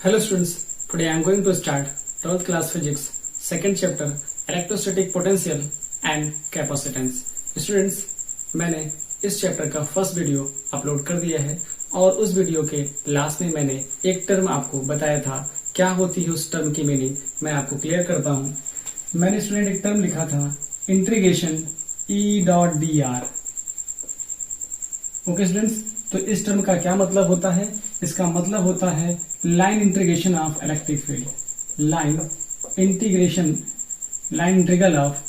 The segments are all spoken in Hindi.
Hello students, today I am going to start 12th class physics second chapter electrostatic potential and capacitance. Students, मैंने इस चैप्टर का फर्स्ट वीडियो अपलोड कर दिया है और उस वीडियो के लास्ट में मैंने एक टर्म आपको बताया था। क्या होती है उस टर्म की मीनिंग मैं आपको क्लियर करता हूँ। मैंने स्टूडेंट एक टर्म लिखा था इंटीग्रेशन E.dr। ओके स्टूडेंट्स, तो इस टर्म का क्या मतलब होता है? इसका मतलब होता है line integration of electric field, line integral of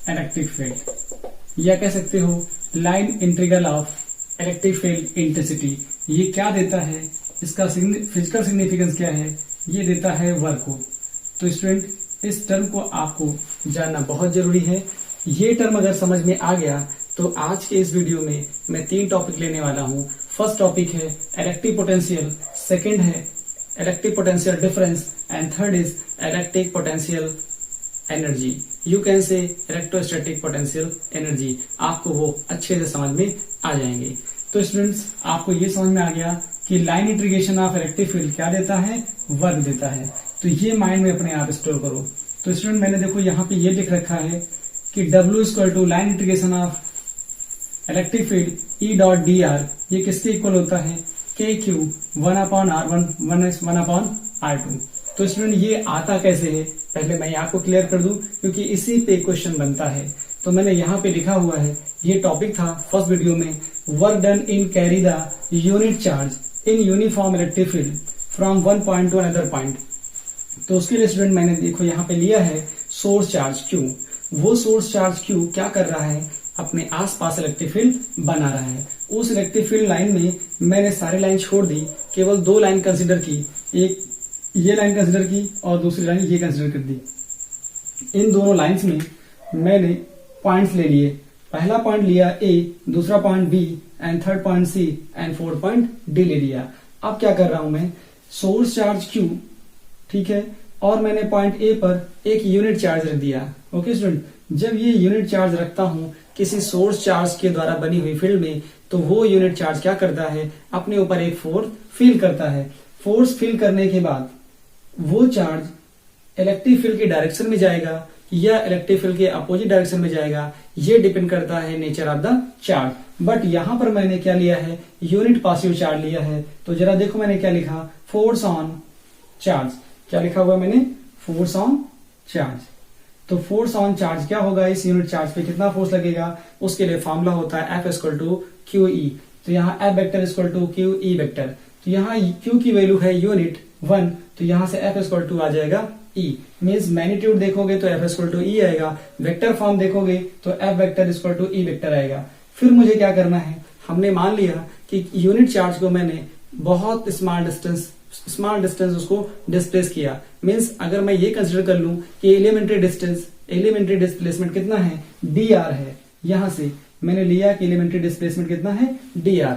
electric field, या कह सकते हो line integral of electric field intensity. ये क्या देता है, इसका फिजिकल सिग्निफिकेंस क्या है? ये देता है वर्क को। तो स्टूडेंट, इस टर्म को आपको जानना बहुत जरूरी है। ये टर्म अगर समझ में आ गया तो आज के इस वीडियो में मैं 3 टॉपिक लेने वाला हूँ। फर्स्ट टॉपिक है इलेक्ट्रिक पोटेंशियल, सेकंड है electric potential difference and third is electric potential energy. You can से इलेक्ट्रोस्टैटिक पोटेंशियल एनर्जी। आपको वो अच्छे से समझ में आ जाएंगे। तो स्टूडेंट्स, आपको ये समझ में आ गया कि line integration of electric field क्या देता है? वर्क देता है। तो ये माइंड में अपने आप स्टोर करो। तो स्टूडेंट, मैंने देखो यहाँ पे ये लिख रखा है कि W equal to line integration of electric field E.dr। ये किसके इक्वल होता है? KQ 1/R1 1/R2। तो स्टूडेंट, ये आता कैसे है पहले मैं आपको क्लियर कर दूं, क्योंकि इसी पे क्वेश्चन बनता है। तो मैंने यहाँ पे लिखा हुआ है, ये टॉपिक था फर्स्ट वीडियो में, work done in carry the unit charge in uniform electric field from one point to another point. तो उसके लिए स्टूडेंट मैंने देखो यहाँ पे लिया है सोर्स चार्ज Q। वो सोर्स चार्ज Q क्या कर रहा है? अपने आसपास इलेक्ट्रिक फील्ड बना रहा है। उस इलेक्ट्रिक फील्ड लाइन में मैंने सारी लाइन छोड़ दी, केवल 2 लाइन कंसिडर की। एक ये लाइन कंसिडर की और दूसरी लाइन ये कंसिडर कर दी। इन दोनों लाइंस में मैंने पॉइंट्स ले लिए। पहला पॉइंट लिया A, दूसरा point B and third point C and fourth point D ले लिया। अब क्या कर रहा हूं मैं? सोर्स चार्ज Q, ठीक है, और मैंने पॉइंट A पर एक यूनिट चार्ज रख दिया। ओके स्टूडेंट, जब ये यूनिट चार्ज रखता हूं किसी सोर्स चार्ज के द्वारा बनी हुई फील्ड में, तो वो यूनिट चार्ज क्या करता है? अपने ऊपर एक फोर्स फील करता है। फोर्स फील करने के बाद वो चार्ज इलेक्ट्रिक फील्ड की डायरेक्शन में जाएगा या इलेक्ट्रिक फील्ड के अपोजिट डायरेक्शन में जाएगा, ये डिपेंड करता है nature of the charge. But यहां पर मैंने क्या लिया है? यूनिट पासिव चार्ज लिया है। तो जरा देखो मैंने क्या लिखा, फोर्स ऑन चार्ज। क्या लिखा हुआ मैंने? Force on charge. तो फोर्स ऑन चार्ज क्या होगा? इस यूनिट चार्ज पे कितना फोर्स लगेगा? उसके लिए फॉर्मूला होता है F इक्वल टू QE। तो यहाँ F vector equal to QE vector. तो यहाँ Q की वैल्यू है यूनिट 1, तो यहाँ से F इक्वल टू आ जाएगा E। मीन्स मैग्नीट्यूड देखोगे तो F इक्वल टू E आएगा, वेक्टर फॉर्म देखोगे तो F vector equal to E vector आएगा। फिर मुझे क्या करना है? हमने मान लिया कि यूनिट चार्ज को मैंने बहुत स्मॉल डिस्टेंस उसको डिस्प्लेस किया। मीन्स अगर मैं ये कंसिडर कर लूं कि एलिमेंट्री डिस्प्लेसमेंट कितना है? dr है। यहां से मैंने लिया कि एलिमेंट्री डिस्प्लेसमेंट कितना है? dr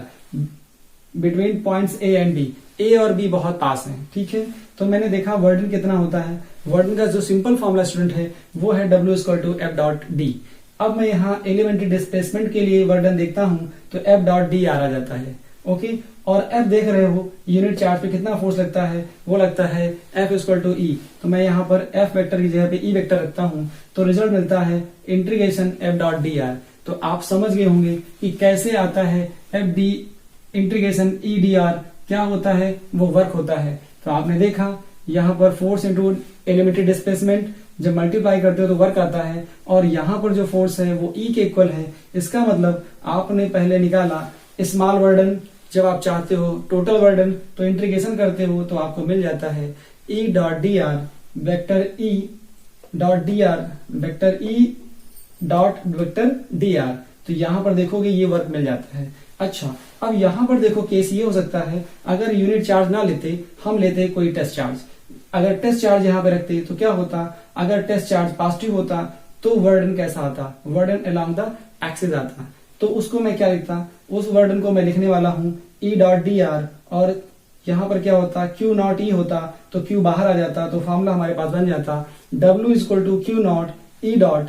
between points A and B। A और B बहुत पास हैं, ठीक है। तो मैंने देखा वर्डन कितना होता है। वर्डन का जो सिंपल फॉर्मूला स्टूडेंट है वो है W इक्वल टू F.d। अब मैं यहाँ एलिमेंट्री डिस्प्लेसमेंट के लिए वर्डन देखता हूं तो F.dr आ जाता है। ओके, और F देख रहे हो यूनिट चार्ज पे कितना फोर्स लगता है? वो लगता है F इक्वल टू E। तो मैं यहाँ पर F वेक्टर की जगह पे E वेक्टर रखता हूँ, तो रिजल्ट मिलता है इंटीग्रेशन F.dr। तो आप समझ गए होंगे कि कैसे आता है FD इंटीग्रेशन E.dr। क्या होता है? वो वर्क होता है। तो आपने देखा यहाँ पर फोर्स इंटू एलिमेंट्री डिस्प्लेसमेंट जब मल्टीप्लाई करते हो तो वर्क आता है, और यहाँ पर जो फोर्स है वो E के इक्वल है। इसका मतलब आपने पहले निकाला स्मॉल वर्डन, जब आप चाहते हो टोटल वर्डन तो इंटीग्रेशन करते हो तो आपको मिल जाता है E.dr vector E.dr vector E.वेक्टर dr। तो यहां पर देखोगे ये वर्क मिल जाता है। अच्छा, अब यहां पर देखो केस ये हो सकता है, अगर यूनिट चार्ज ना लेते, हम लेते कोई टेस्ट चार्ज। अगर टेस्ट चार्ज यहां पे रखते तो क्या होता? अगर टेस्ट चार्ज पॉजिटिव होता तो वर्डन कैसा आता? वर्डन अलोंग द एक्सिस आता। तो उसको मैं क्या लिखता? उस वर्डन को मैं लिखने वाला हूं E.dr, और यहां पर क्या होता? Q0E होता, तो Q बाहर आ जाता, तो फॉर्मूला हमारे पास बन जाता W equal to Q0 E dot,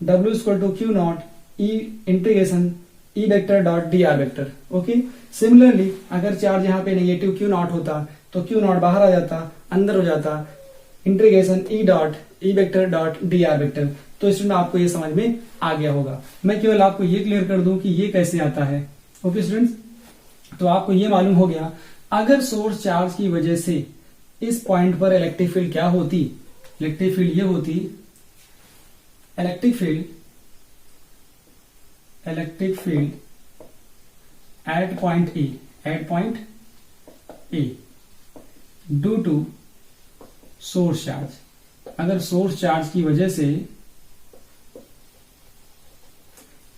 W equal to Q0 E integration E vector dot D R vector. Okay, similarly अगर चार्ज यहाँ पे नेगेटिव क्यू नॉट होता तो क्यू नॉट बाहर आ जाता, अंदर हो जाता, integration E vector dot D R vector. तो स्टूडेंट आपको ये समझ में आ गया होगा। मैं केवल आपको ये क्लियर कर दूं कि ये कैसे आता है। ओके स्टूडेंट्स, तो आपको ये मालूम हो गया अगर सोर्स चार्ज की वजह से इस पॉइंट पर इलेक्ट्रिक फील्ड क्या होती, इलेक्ट्रिक फील्ड ये होती, electric field at point A due to source charge. अगर सोर्स चार्ज की वजह से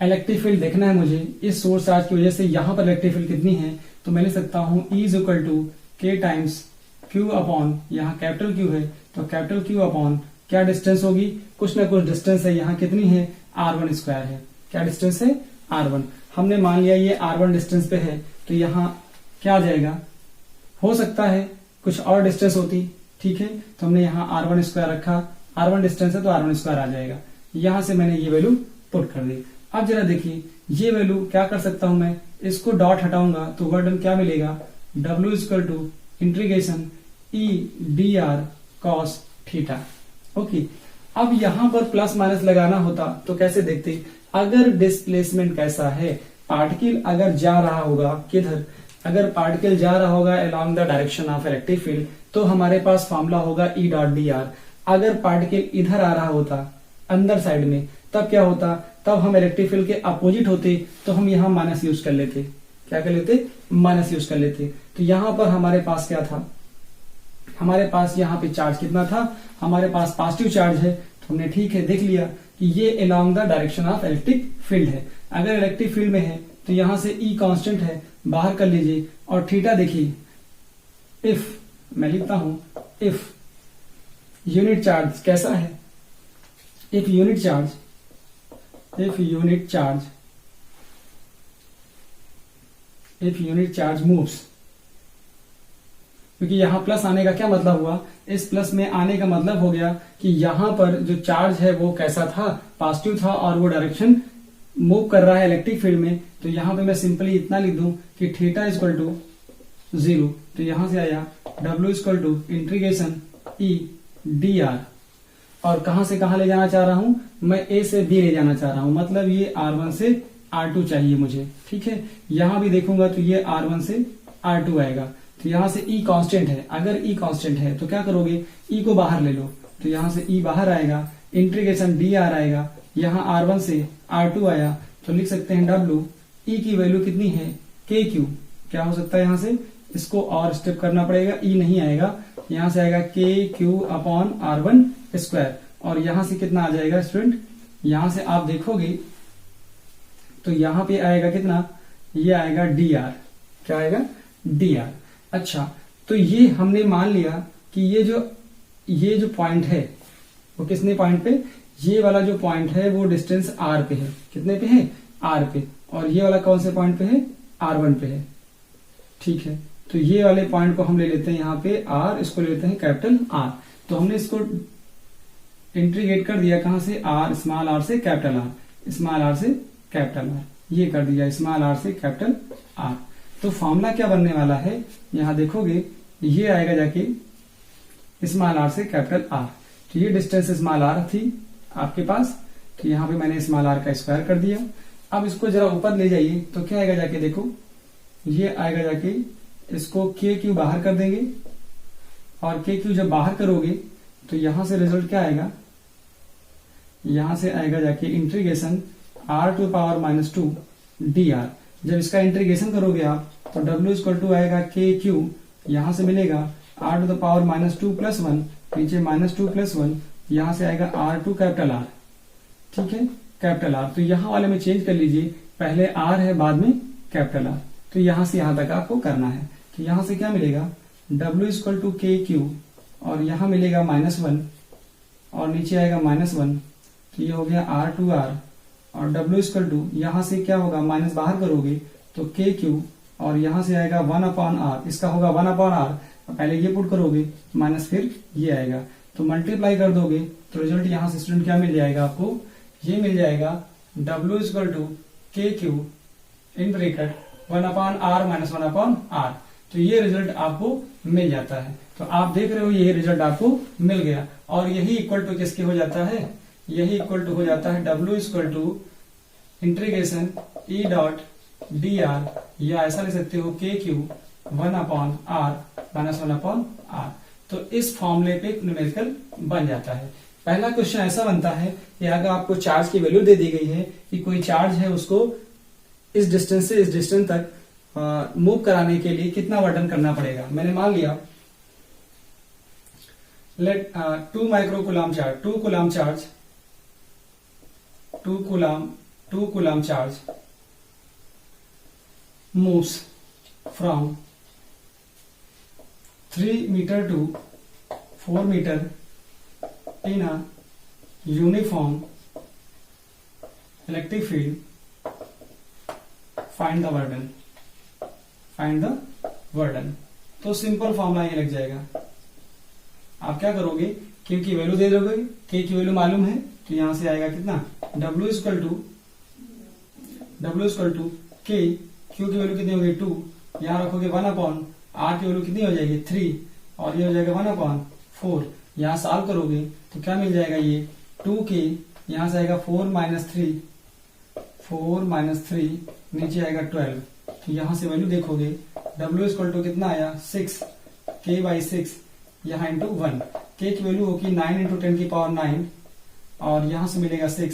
इलेक्ट्रिक फील्ड देखना है मुझे, इस सोर्स चार्ज की वजह से यहां पर इलेक्ट्रिक फील्ड कितनी है, तो मैं लिख सकता हूं E इज इक्वल टू के टाइम्स क्यू अपॉन, यहां कैपिटल क्यू है तो कैपिटल क्यू अपॉन क्या डिस्टेंस होगी, कुछ ना कुछ डिस्टेंस है, यहां कितनी है R1 स्क्वायर है। क्या डिस्टेंस है R1, हमने मान लिया ये R1 डिस्टेंस पे है तो यहां क्या आ जाएगा, हो सकता है कुछ और डिस्टेंस होती, ठीक है, तो हमने यहाँ R1 स्क्वायर रखा, R1 डिस्टेंस है तो R1 स्क्वायर आ जाएगा। यहां से मैंने ये वैल्यू पुट कर दी। अब जरा देखिए ये वैल्यू क्या कर सकता हूं मैं, इसको डॉट हटाऊंगा तो वर्डन क्या मिलेगा, W equal to integration E D R cos theta. Okay, अब यहां पर प्लस माइनस लगाना होता तो कैसे देखते, अगर डिस्प्लेसमेंट कैसा है, पार्टिकल अगर जा रहा होगा किधर, अगर पार्टिकल जा रहा होगा along the direction of electric field तो हमारे पास फॉर्मूला होगा ई डॉट डी आर। अगर पार्टिकल इधर आ रहा होता अंदर साइड में तब क्या होता, तब हम इलेक्ट्रिक फील्ड के अपोजिट होते तो हम यहाँ माइनस यूज कर लेते, क्या कर लेते, माइनस यूज कर लेते। तो यहां पर हमारे पास क्या था, हमारे पास यहाँ पे चार्ज कितना था, हमारे पास पॉजिटिव चार्ज है, तो हमने ठीक है देख लिया कि ये along the direction of electric field है। अगर इलेक्ट्रिक फील्ड में है तो यहां से ई कांस्टेंट है, बाहर कर लीजिए, और थीटा देखिए, इफ मैं लिखता हूं इफ यूनिट चार्ज कैसा है, इफ यूनिट चार्ज मूव्स, क्योंकि यहां प्लस आने का क्या मतलब हुआ, इस प्लस में आने का मतलब हो गया कि यहां पर जो चार्ज है वो कैसा था, पॉजिटिव था, और वो डायरेक्शन मूव कर रहा है इलेक्ट्रिक फील्ड में। तो यहां पे मैं सिंपली इतना लिख दूं कि थीटा इक्वल टू 0, तो यहां से आया W equal to integration E D R, और कहां से कहां ले जाना चाह रहा हूं, मैं A से B ले जाना चाह रहा हूं, मतलब ये R1 से R2 चाहिए मुझे, ठीक है। यहां भी देखूंगा तो ये R1 से R2 आएगा, तो यहां से E कांस्टेंट है, अगर E कांस्टेंट है तो क्या करोगे, E को बाहर ले लो, तो यहां से E बाहर आएगा, इंटीग्रेशन डी आर आएगा, यहां R1 से R2 आया, तो लिख सकते हैं W, E की वैल्यू कितनी है, KQ, क्या हो सकता है यहां से, इसको और स्टेप करना पड़ेगा, E नहीं आएगा, यहां से आएगा KQ अपॉन R1 स्क्वायर, और यहां से कितना आ जाएगा स्टूडेंट, यहां से आप देखोगे तो यहां पे आएगा कितना, ये आएगा DR, क्या आएगा DR। अच्छा, तो ये हमने मान लिया कि ये जो पॉइंट है वो किसने पॉइंट पे, ये वाला जो पॉइंट है वो डिस्टेंस R पे है, कितने पे है, R पे, और ये वाला कौन से पॉइंट पे है, R1 पे है, ठीक है। तो ये वाले पॉइंट को हम ले लेते हैं यहाँ पे R, इसको ले लेते हैं कैपिटल R। तो हमने इसको इंटीग्रेट कर दिया कहां से, R, स्मॉल r से कैपिटल R, स्मॉल r से कैपिटल R, ये कर दिया स्मॉल r से कैपिटल R। तो फॉर्मूला क्या बनने वाला है, यहां देखोगे ये आएगा जाके स्मॉल r से कैपिटल R। तो ये डिस्टेंस स्मॉल r थी आपके पास, तो यहां पे मैंने स्मॉल r का स्क्वायर कर दिया। अब इसको जरा ऊपर ले जाइए तो क्या आएगा जाके, देखो ये आएगा जाके, इसको KQ बाहर कर देंगे, और KQ जब बाहर करोगे तो यहां से रिजल्ट क्या आएगा, यहां से आएगा जाके integration R to power -2 DR। जब इसका इंटीग्रेशन करोगे आप तो W इक्वल टू आएगा KQ, यहां से मिलेगा R टू द पावर -2 + 1, नीचे -2 + 1, यहां से आएगा R2 कैपिटल R, ठीक है, कैपिटल R। तो यहां वाले में चेंज कर लीजिए, पहले R है बाद में कैपिटल R, तो यहां से यहां तक आपको करना है। तो यहां से क्या मिलेगा, W इक्वल टू KQ, और यहां मिलेगा -1, और नीचे आएगा -1, तो ये हो गया R2R, और W इक्वल टू यहां से क्या होगा, माइनस बाहर करोगे तो KQ, और यहां से आएगा 1/R, इसका होगा 1/R, पहले ये पुट करोगे माइनस फिर ये आएगा, तो मल्टीप्लाई कर दोगे तो रिजल्ट यहां से स्टूडेंट क्या मिल जाएगा आपको, ये मिल जाएगा W equal to KQ in bracket 1/r minus 1/r। तो ये रिजल्ट आपको मिल जाता है। तो आप देख रहे हो ये रिजल्ट आपको मिल गया, और यही इक्वल टू किसके हो जाता है, यही इक्वल टू हो जाता है W equal to integration E dot dr, या ऐसा लिख सकते हो KQ 1/r माइनस 1/r। तो इस फॉर्मूले पे न्यूमेरिकल बन जाता है। पहला क्वेश्चन ऐसा बनता है कि अगर आपको चार्ज की वैल्यू दे दी गई है कि कोई चार्ज है उसको इस डिस्टेंस से इस डिस्टेंस तक मूव कराने के लिए कितना वर्डन करना पड़ेगा। मैंने मान लिया let 2 microcoulomb charge, 2 coulomb charge, 2 coulomb charge moves from 3 meter to 4 meter in a uniform electric field. Find the burden. Find the burden. तो सिंपल फॉर्मूला ये लग जाएगा। आप क्या करोगे, Q की वैल्यू दे दोगे, K की वैल्यू मालूम है, तो यहां से आएगा कितना, W equal to K, Q की वैल्यू कितनी होगी 2, यहाँ रखोगे 1/r की वैल्यू कितनी हो जाएगी 3, और ये हो जाएगा 1/4। यहाँ सॉल्व करोगे तो क्या मिल जाएगा, ये 2k, यहाँ से आएगा 4 माइनस 3, नीचे आएगा 12। तो यहाँ से वैल्यू देखोगे W इक्वल टू कितना आया 6, K/6, यहाँ इंटू 1, K की वैल्यू होगी 9 × 10 की पावर 9, और यहाँ से मिलेगा 6,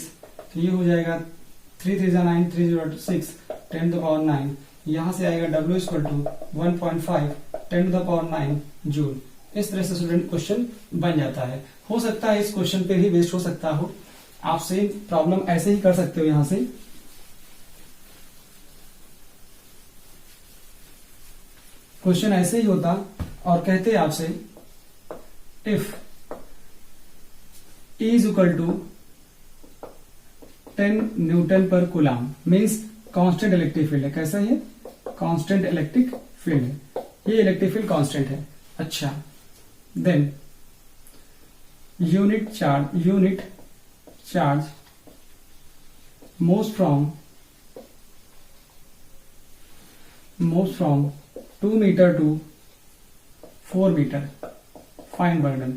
तो ये हो जाएगा 3 3 9, 3 0 6, 10 to the power 9। यहाँ से आएगा W equal to 1.5, 10 to the power 9 joule. इस तरह से स्टूडेंट क्वेश्चन बन जाता है। हो सकता है इस क्वेश्चन पे ही वेस्ट हो सकता हो, आप सेम प्रॉब्लम ऐसे ही कर सकते हो। यहां से क्वेश्चन ऐसे ही होता और कहते आपसे if E is equal to 10 newton per coulomb, means constant electric field है। कैसा है, कांस्टेंट इलेक्ट्रिक फील्ड है, ये इलेक्ट्रिक फील्ड कांस्टेंट है। अच्छा, then unit charge moves from 2 meter to 4 meter, find work done.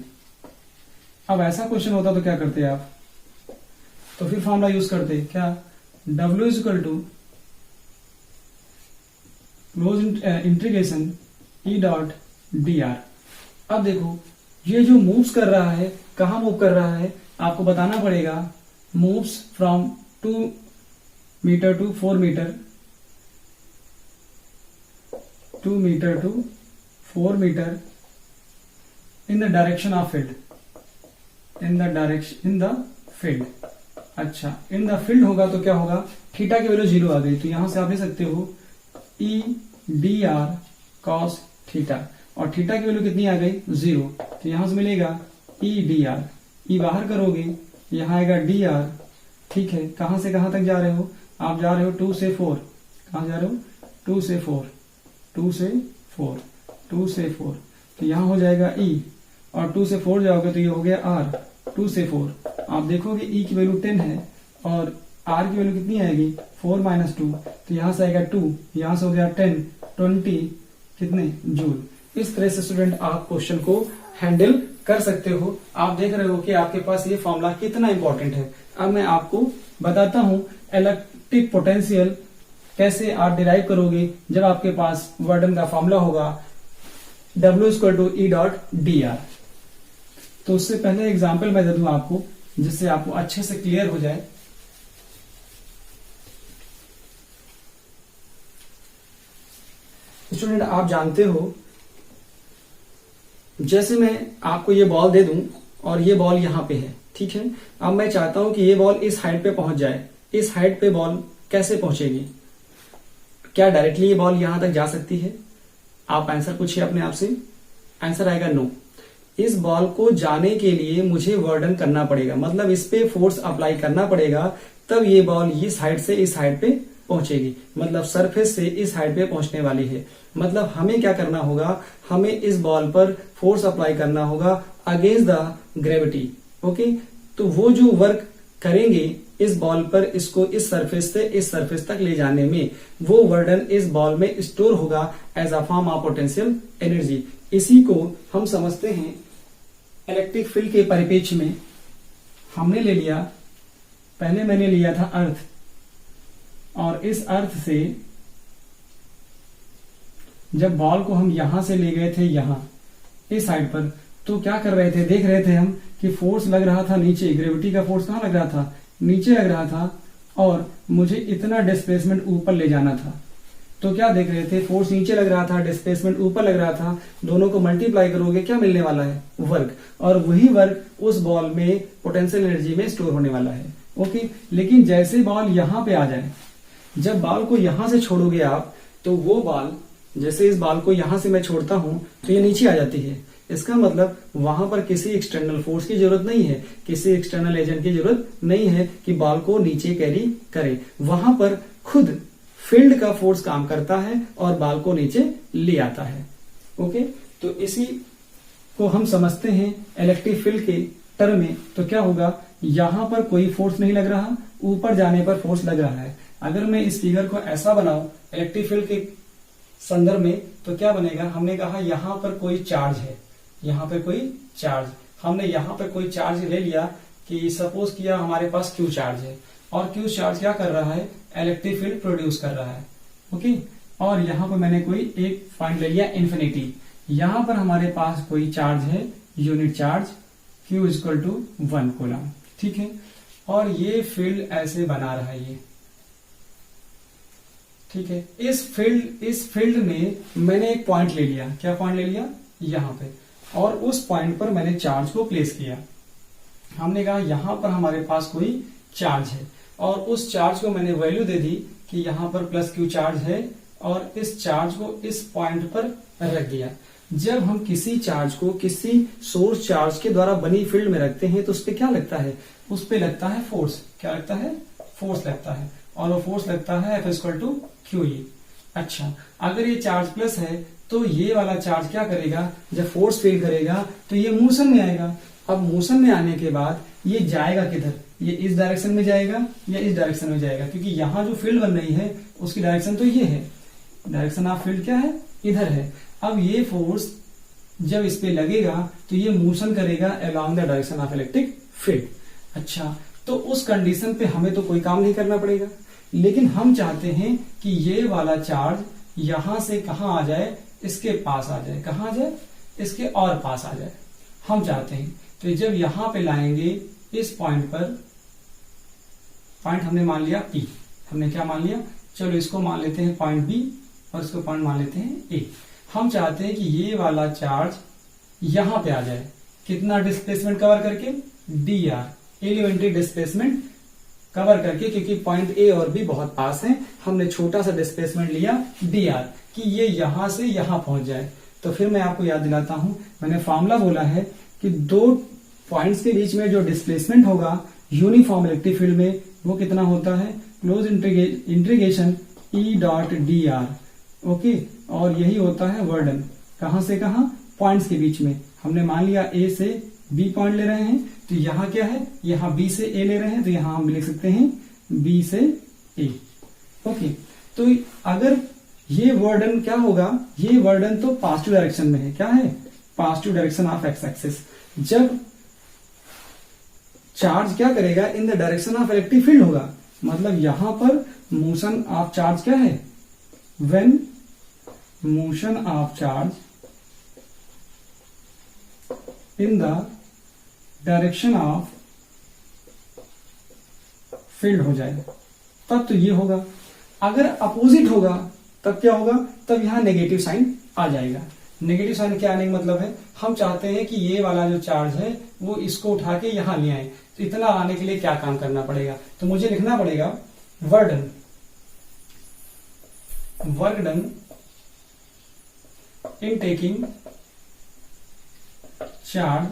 अब ऐसा क्वेश्चन होता तो क्या करते आप, तो फिर फॉर्मूला यूज करते क्या, W is equal to close integration E dot dr। अब देखो ये जो मूव्स कर रहा है, कहां मूव कर रहा है आपको बताना पड़ेगा। Moves from 2 meter to 4 meter, 2 meter to 4 meter in the direction of field, in the field. अच्छा, इन द फील्ड होगा तो क्या होगा, थीटा की वैल्यू 0 आ गई, तो यहां से आप ले सकते हो E dr cos थीटा, और थीटा की वैल्यू कितनी आ गई 0, तो यहां से मिलेगा E dr, E बाहर करोगे यहां आएगा dr। ठीक है, कहां से कहां तक जा रहे हो, आप जा रहे हो 2 से 4, कहां जा रहे हो 2 से 4, 2 से 4, 2 से 4, तो यहां हो जाएगा E, और 2 से 4 जाओगे तो ये हो गया R। 2 से 4 आप देखोगे E की वैल्यू 10 है और R की वैल्यू कितनी आएगी 4 माइनस 2, तो यहां से आएगा 2, यहां से हो गया 10, 20 कितने जूल। इस तरह से स्टूडेंट आप क्वेश्चन को हैंडल कर सकते हो। आप देख रहे हो कि आपके पास ये फॉर्मूला कितना इंपॉर्टेंट है। अब मैं आपको बताता हूं इलेक्ट्रिक पोटेंशियल कैसे आप डिराइव करोगे जब आपके पास वर्डन का फॉर्मूला होगा W equal to E dot dr। तो उससे पहले एग्जाम्पल मैं दे दूं आपको, जिससे आपको अच्छे से क्लियर हो जाए। स्टूडेंट आप जानते हो, जैसे मैं आपको ये बॉल दे दूं और ये बॉल यहां पे है, ठीक है। अब मैं चाहता हूं कि ये बॉल इस हाइट पे पहुंच जाए। इस हाइट पे बॉल कैसे पहुंचेगी, क्या डायरेक्टली ये बॉल यहां तक जा सकती है? आप आंसर पूछिए अपने आप से, आंसर आएगा नो। इस बॉल को जाने के लिए मुझे वर्डन करना पड़ेगा, मतलब इस पे फोर्स अप्लाई करना पड़ेगा, तब ये बॉल इस हाइट से इस हाइट पे पहुंचेगी, मतलब सरफेस से इस हाइट पे पहुंचने वाली है। मतलब हमें क्या करना होगा, हमें इस बॉल पर फोर्स अप्लाई करना होगा अगेंस्ट द ग्रेविटी। ओके, तो वो जो वर्क करेंगे इस बॉल पर, इसको इस सरफेस से इस सरफेस तक ले जाने में, वो वर्डन इस बॉल में स्टोर होगा as a form of potential energy. इसी को हम समझते हैं इलेक्ट्रिक फील्ड के परिप्रेक्ष्य में। हमने ले लिया, पहले मैंने लिया था अर्थ, और इस अर्थ से जब बॉल को हम यहां से ले गए थे यहां इस साइड पर, तो क्या कर रहे थे, देख रहे थे हम कि फोर्स लग रहा था नीचे, ग्रेविटी का फोर्स कहां लग रहा था, नीचे लग रहा था, और मुझे इतना डिस्प्लेसमेंट ऊपर ले जाना था। तो क्या देख रहे थे, फोर्स नीचे लग रहा था, डिस्प्लेसमेंट ऊपर लग रहा था, दोनों को मल्टीप्लाई करोगे क्या मिलने वाला है, वर्क, और वही वर्क उस बॉल में पोटेंशियल एनर्जी में स्टोर होने वाला है। ओके, लेकिन जैसे बॉल यहां पे आ जाए, जब बॉल को यहां से छोड़ोगे आप, तो वो बॉल, जैसे इस बॉल को यहां से मैं छोड़ता हूं तो ये नीचे आ जाती है। इसका मतलब वहां पर किसी एक्सटर्नल फोर्स की जरूरत नहीं है, किसी एक्सटर्नल एजेंट की जरूरत नहीं है कि बॉल को नीचे कैरी करे। वहां पर खुद फील्ड का फोर्स काम करता है और बॉल को नीचे ले आता है। ओके, तो इसी को हम समझते हैं इलेक्ट्रिक फील्ड के टर्म में। तो क्या होगा, यहां पर कोई फोर्स नहीं लग रहा, ऊपर जाने पर फोर्स लग रहा है। अगर मैं इस फिगर को ऐसा बनाऊं इलेक्ट्रिक फील्ड के संदर्भ में, तो क्या बनेगा, हमने कहा यहां पर कोई चार्ज है, यहां पे कोई चार्ज, हमने यहां पे कोई चार्ज ले लिया कि सपोज किया हमारे पास क्यू चार्ज है, और क्यू चार्ज क्या कर रहा है, इलेक्ट्रिक फील्ड प्रोड्यूस कर रहा है। ओके, और यहां पर मैंने कोई एक पॉइंट ले लिया इन्फिनिटी, यहां पर हमारे पास कोई चार्ज है, unit charge Q equal to 1 coulomb. ठीक है, और ये फील्ड ऐसे बना रहा है ये। ठीक है, इस फील्ड में मैंने एक पॉइंट ले लिया, क्या पॉइंट ले लिया, यहां पे, और उस पॉइंट पर मैंने चार्ज को प्लेस किया। हमने कहा यहां पर हमारे पास कोई चार्ज है, और उस चार्ज को मैंने वैल्यू दे दी कि यहां पर प्लस क्यू चार्ज है, और इस चार्ज को इस पॉइंट पर रख दिया। जब हम किसी चार्ज को किसी सोर्स चार्ज के द्वारा बनी फील्ड में रखते हैं तो उस पर क्या लगता है, उस पर लगता है फोर्स। क्या लगता है, फोर्स लगता है, और वो फोर्स लगता है F इक्वल टू QE। अच्छा, अगर ये चार्ज प्लस है तो ये वाला चार्ज क्या करेगा, जब फोर्स फील करेगा तो ये मोशन में आएगा। अब मोशन में आने के बाद ये जाएगा किधर, ये इस डायरेक्शन में जाएगा या इस डायरेक्शन में जाएगा, क्योंकि यहाँ जो फील्ड बन रही है उसकी डायरेक्शन तो ये है, डायरेक्शन ऑफ फील्ड क्या है, इधर है। अब ये फोर्स जब इस पे लगेगा तो ये मोशन करेगा along the direction of electric field. अच्छा, तो उस कंडीशन पे हमें तो कोई काम नहीं करना पड़ेगा, लेकिन हम चाहते हैं कि ये वाला चार्ज यहां से कहां आ जाए, इसके पास आ जाए, कहां आ जाए, इसके और पास आ जाए, हम चाहते हैं। तो जब यहां पे लाएंगे इस पॉइंट पर, पॉइंट हमने मान लिया P, हमने क्या मान लिया, चलो इसको मान लेते हैं पॉइंट B और इसको पॉइंट मान लेते हैं A। हम चाहते हैं कि ये वाला चार्ज यहां पे आ जाए, कितना डिस्प्लेसमेंट कवर करके, dr, एलिमेंट्री डिस्प्लेसमेंट कवर करके, क्योंकि पॉइंट A और B बहुत पास हैं, हमने छोटा सा डिस्प्लेसमेंट लिया dr कि ये यहां से यहां पहुंच जाए। तो फिर मैं आपको याद दिलाता हूं, मैंने फॉर्मूला बोला है कि दो पॉइंट्स के बीच में जो डिस्प्लेसमेंट होगा यूनिफॉर्म इलेक्ट्रिक फील्ड में, वो कितना होता है, close integration E dot dr। Okay, और यही होता है वर्डन, कहां से कहां, पॉइंट्स के बीच में। हमने मान लिया A से B पॉइंट ले रहे हैं, तो यहां क्या है, यहां B से A ले रहे हैं, तो यहां हम लिख सकते हैं B से A। ओके, तो अगर ये वर्डन क्या होगा, ये वर्डन तो पॉजिटिव डायरेक्शन में है, क्या है, positive direction of x axis. जब चार्ज क्या करेगा, इन the direction of electric field होगा, मतलब यहां पर मोशन ऑफ चार्ज क्या है, when motion of charge in the direction of field हो जाए तब तो ये होगा। अगर अपोजिट होगा तब क्या होगा, तब यहां नेगेटिव साइन आ जाएगा। नेगेटिव साइन क्या आने का मतलब है, हम चाहते हैं कि ये वाला जो चार्ज है वो इसको उठा के यहां ले आए। तो इतना आने के लिए क्या काम करना पड़ेगा, तो मुझे लिखना पड़ेगा work done in taking charge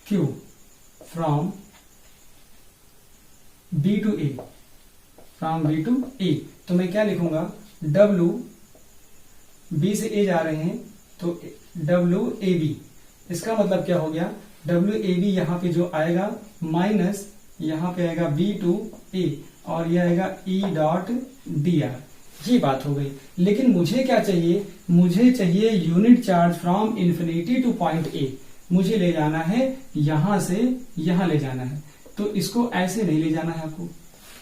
Q from B to A, from B to A। तो मैं क्या लिखूंगा, W, B से A जा रहे हैं तो WAB। इसका मतलब क्या हो गया, डब्ल्यू ए बी यहाँ पे जो आएगा माइनस यहाँ पे आएगा बी टू ए और ये आएगा ई डॉट डी आर। ये बात हो गई। लेकिन मुझे क्या चाहिए, मुझे चाहिए unit charge from infinity to point ए। मुझे ले जाना है यहां से यहां ले जाना है। तो इसको ऐसे नहीं ले जाना है, आपको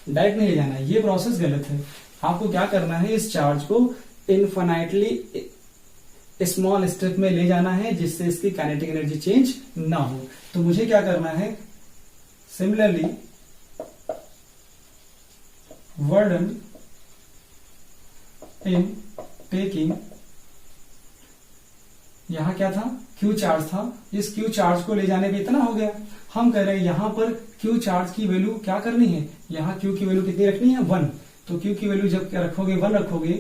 डायरेक्ट नहीं ले जाना है, ये प्रोसेस गलत है। आपको क्या करना है, इस चार्ज को इन्फिनाइटली स्मॉल स्टेप में ले जाना है जिससे इसकी काइनेटिक एनर्जी चेंज ना हो। तो मुझे क्या करना है, सिमिलरली वर्डन इन टेकिंग, यहां क्या था, क्यू चार्ज था, इस क्यू चार्ज को ले जाने पे इतना हो गया। हम कह रहे हैं यहां पर क्यू चार्ज की वैल्यू क्या करनी है, यहां क्यू की वैल्यू कितनी रखनी है, 1। तो क्यू की वैल्यू जब क्या रखोगे, 1 रखोगे,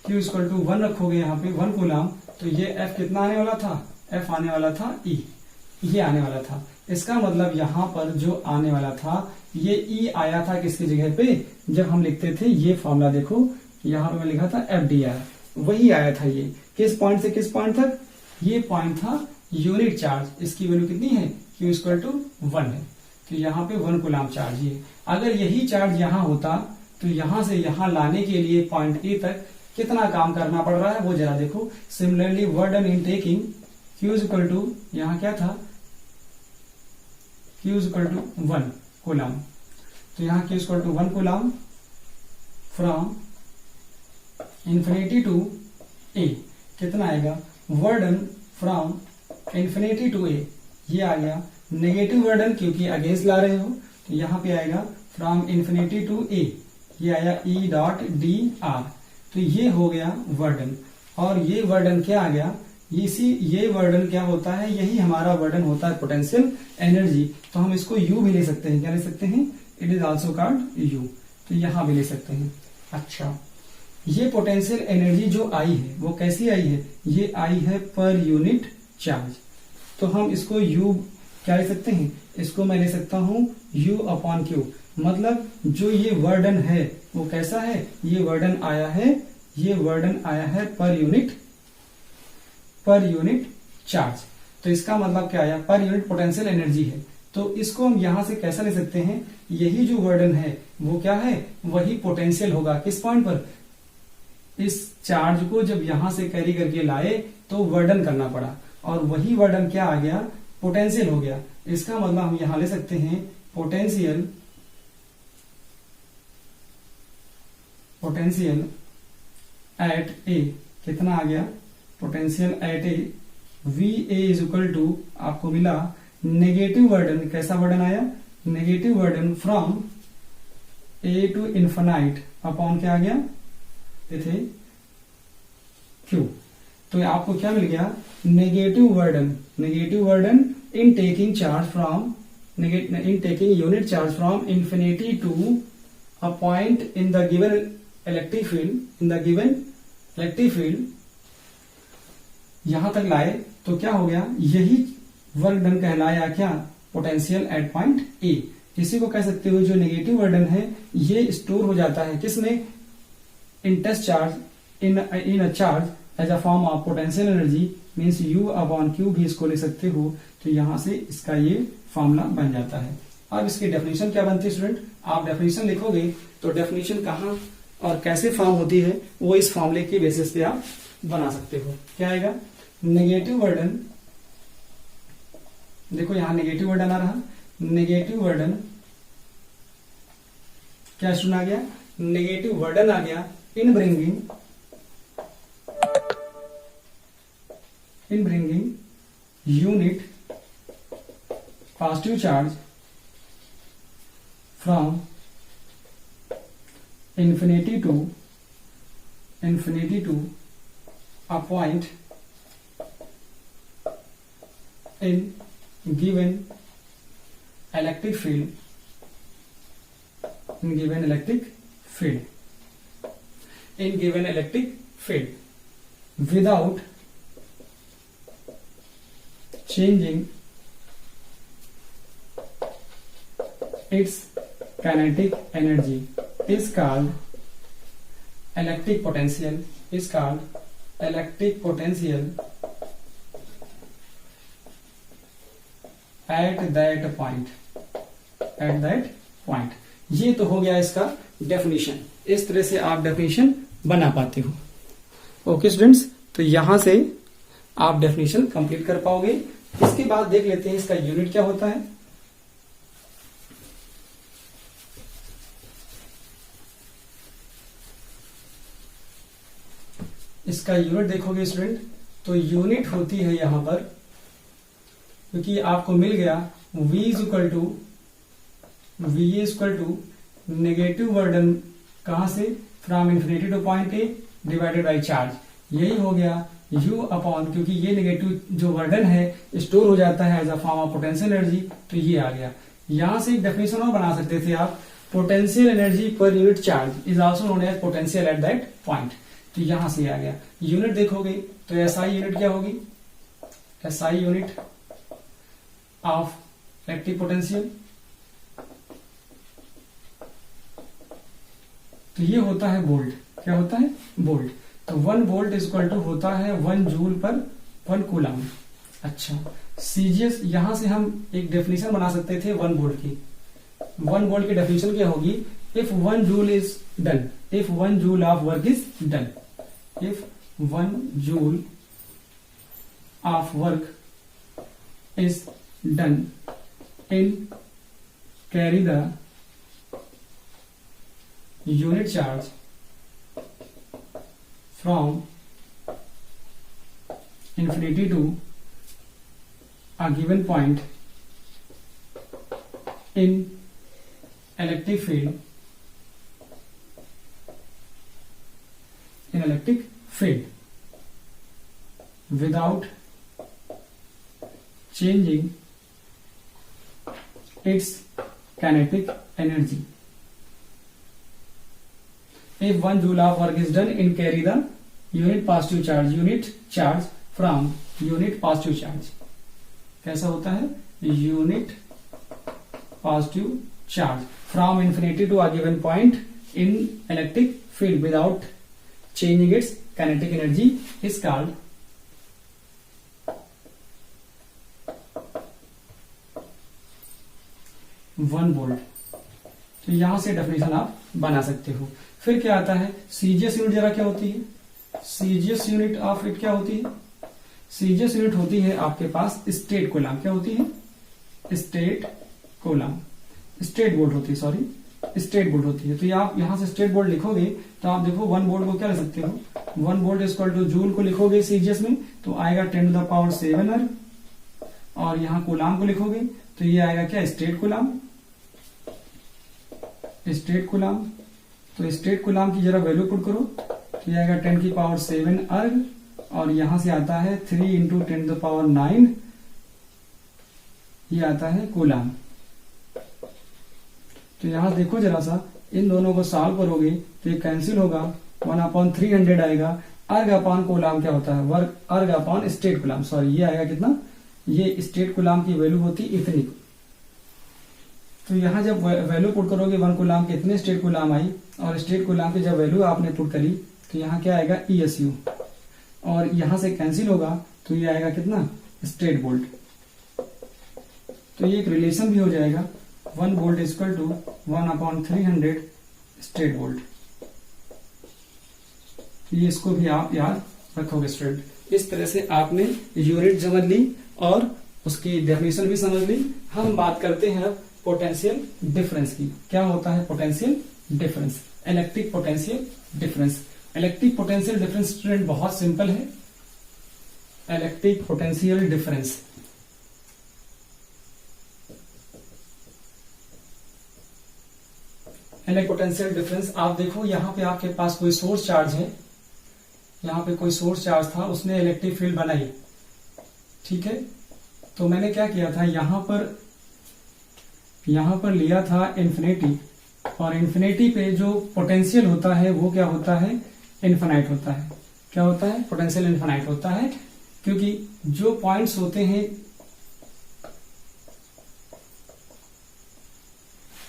क्यू इक्वल टू 1 रखोगे यहाँ पे 1 कूलम, तो ये एफ कितना आने वाला था, एफ आने वाला था ई, ये आने वाला था। इसका मतलब यहां पर जो आने वाला था ये ई आया था किसकी जगह पे, जब हम लिखते थे ये फॉर्मूला देखो यहां पे मैं लिखा था एफ डी आर, वही आया था। ये किस पॉइंट से किस पॉइंट तक, ये पॉइंट था यूनिट चार्ज, इसकी वैल्यू कितनी है, क्यू इक्वल टू 1 है। तो यहाँ पे 1 कूलम चार्ज ये, अगर यही चार्ज यहां होता तो यहां से यहां लाने के लिए पॉइंट ए तक कितना काम करना पड़ रहा है वो जरा देखो। Similarly work done in taking Q equal to, यहां क्या था, क्यू इक्वल टू 1 कूलम, तो यहाँ Q equal to 1 coulomb from infinity to A, कितना आएगा, work done from infinity to A, ये आ गया नेगेटिव वर्डन क्योंकि अगेंस्ट ला रहे हो, तो यहाँ पे आएगा फ्रॉम इन्फिनिटी टू ए, ये आया ई डॉट डी आर। तो ये हो गया वर्डन, और ये वर्डन क्या आ गया, ये वर्डन क्या होता है, यही हमारा वर्डन होता है पोटेंशियल एनर्जी। तो हम इसको यू भी ले सकते हैं, क्या ले सकते हैं, it is also called you, तो यहां भी ले सकते हैं। अच्छा, ये पोटेंशियल एनर्जी जो आई है वो कैसी आई है, ये आई है पर यूनिट चार्ज। तो हम इसको यू क्या ले सकते हैं, इसको मैं ले सकता हूं यू अपॉन क्यू, मतलब जो ये वर्डन है वो कैसा है, ये वर्डन आया है, ये वर्डन आया है पर यूनिट चार्ज। तो इसका मतलब क्या आया, पर यूनिट पोटेंशियल एनर्जी है। तो इसको हम यहां से कैसा ले सकते हैं, यही जो वर्डन है वो क्या है, वही पोटेंशियल होगा किस पॉइंट पर, इस चार्ज को जब यहां से कैरी करके लाए तो वर्डन करना पड़ा, और वही वर्डन क्या आ गया, पोटेंशियल हो गया। इसका मतलब हम यहां ले सकते हैं पोटेंशियल एट ए, कितना आ गया, potential at A V A is equal to, आपको मिला नेगेटिव वर्डन, कैसा वर्डन आया, negative work done from A to infinite upon क्या आ गया, थे क्यू। तो आपको क्या मिल गया, negative work done in taking charge from in taking unit charge from infinity to a point in the given electric field, यहां तक लाए तो क्या हो गया, यही वर्क डन कहलाया क्या, पोटेंशियल एट पॉइंट ए। इसी को कह सकते हो जो नेगेटिव वर्डन है ये स्टोर हो जाता है किसमें, in test charge in a charge as a form of potential energy, means you upon Q भी इसको ले सकते हो। तो यहां से इसका ये फॉर्मूला बन जाता है। अब इसकी डेफिनेशन क्या बनती है स्टूडेंट, आप डेफिनेशन लिखोगे तो डेफिनेशन कहाँ और कैसे फॉर्म होती है वो इस फॉर्मूले के बेसिस पे आप बना सकते हो। क्या आएगा, नेगेटिव वर्डन, देखो यहां नेगेटिव वर्डन आ रहा, नेगेटिव वर्डन क्या स्टूडेंट आ गया, नेगेटिव वर्डन आ गया in bringing unit positive charge from infinity to a point in given electric field without changing its kinetic energy is called electric potential eight that point, eight that point. ये तो हो गया इसका डेफिनेशन। इस तरह से आप डेफिनेशन बना पाते हो। ओके स्टूडेंट्स, तो यहां से आप डेफिनेशन कंप्लीट कर पाओगे। इसके बाद देख लेते हैं इसका यूनिट क्या होता है। इसका यूनिट देखोगे स्टूडेंट, तो यूनिट होती है यहां पर, क्योंकि आपको मिल गया v is equal to negative work done, कहां से, from infinity to point A divided by charge. यही हो गया u अपॉन, क्योंकि ये नेगेटिव जो वर्डन है स्टोर हो जाता है as a form of potential energy, तो ये आ गया। यहां से एक डेफिनेशन और बना सकते थे आप, potential energy per unit charge is also known as potential at that point. तो यहां से आ गया। यूनिट देखोगे तो एसआई यूनिट क्या होगी, SI unit of electric potential, तो ये होता है वोल्ट। क्या होता है, वोल्ट। तो 1 वोल्ट इज इक्वल टू होता है 1 जूल पर 1 कूलम। अच्छा, सीजीएस, यहां से हम एक डेफिनेशन बना सकते थे 1 वोल्ट की। 1 वोल्ट की डेफिनेशन क्या होगी, if 1 joule is done, if 1 joule of work is done, if 1 joule of work is done in carry the unit charge from infinity to a given point in electric field, in electric field without changing its kinetic energy. If 1 joule of work is done in carry the unit positive charge from unit positive charge. कैसा होता है, unit positive charge from infinity to a given point in electric field without changing its kinetic energy is called one volt. तो यहां से डेफिनेशन आप बना सकते हो। फिर क्या आता है, सीजीएस यूनिट जरा क्या होती है, सीजीएस यूनिट ऑफ इट क्या होती है, सीजीएस यूनिट होती है आपके पास स्टेट कूलम। क्या होती है, स्टेट कूलम, स्टेट वोल्ट होती है, सॉरी स्टेट वोल्ट होती है। तो आप यहां से स्टेट वोल्ट लिखोगे तो आप देखो 1 वोल्ट को क्या लिख सकते हो, 1 वोल्ट इक्वल टू जूल को लिखोगे सीजीएस में तो आएगा 10 टू द पावर 7 अर्ग, और यहां कूलम को लिखोगे तो ये आएगा क्या, स्टेट कूलम, स्टेट कूलम। तो स्टेट कूलम की जरा वैल्यू पुट करो तो ये आएगा 10 की पावर 7 अर्ग, और यहां से आता है 3 इंटू 10 टू द पावर 9, ये आता है कूलम। तो यहां देखो जरा सा, इन दोनों को सॉल्व करोगे तो ये कैंसिल होगा, 1/300 आएगा। अर्ग अपॉन कूलम क्या होता है, वर्क अर्ग अपॉन स्टेट कूलम, सॉरी ये आएगा कितना, ये स्टेट कूलम की वैल्यू होती इतनी। तो यहां जब वैल्यू पुट करोगे 1 कूलम के इतने स्टेट कूलम आई, और स्टेट कूलम की जब वैल्यू आपने पुट करी तो यहाँ क्या आएगा, ESU, और यहां से कैंसिल होगा तो ये आएगा कितना, स्टेट वोल्ट। तो ये एक रिलेशन भी हो जाएगा, 1 volt equal to 1/300 statvolt. ये इसको भी आप याद रखोगे स्टूडेंट। इस तरह से आपने यूनिट समझ ली और उसकी डेफिनेशन भी समझ ली। हम बात करते हैं अब पोटेंशियल डिफरेंस की। क्या होता है potential difference, electric potential difference. Electric potential difference student बहुत सिंपल है। Electric potential difference electric potential difference, आप देखो यहाँ पे आपके पास कोई सोर्स चार्ज है, यहाँ पे कोई सोर्स चार्ज था, उसने इलेक्ट्रिक फील्ड बनाई, ठीक है। तो मैंने क्या किया था, यहाँ पर लिया था इन्फिनिटी, और इन्फिनिटी पे जो पोटेंशियल होता है वो क्या होता है, इन्फिनाइट होता है। क्या होता है, पोटेंशियल इन्फिनाइट होता है, क्योंकि जो पॉइंट्स होते हैं,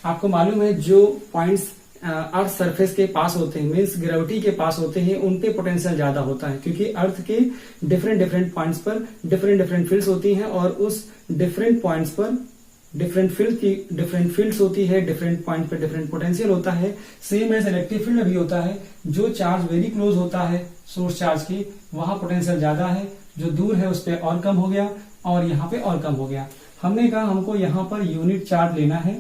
आपको मालूम है जो पॉइंट्स अर्थ सरफेस के पास होते हैं, मीन्स ग्रेविटी के पास होते हैं, उन पे पोटेंशियल ज्यादा होता है, क्योंकि अर्थ के डिफरेंट डिफरेंट पॉइंट्स पर डिफरेंट डिफरेंट फील्ड्स होती हैं और उस डिफरेंट पॉइंट्स पर डिफरेंट फील्ड्स होती है, डिफरेंट पॉइंट पे डिफरेंट पोटेंशियल होता है। सेम एज इलेक्ट्रिक फील्ड भी होता है, जो चार्ज वेरी क्लोज होता है सोर्स चार्ज की, वहां पोटेंशियल ज्यादा है, जो दूर है उस पर और कम हो गया और यहाँ पे और कम हो गया। हमने कहा हमको यहाँ पर यूनिट चार्ज लेना है,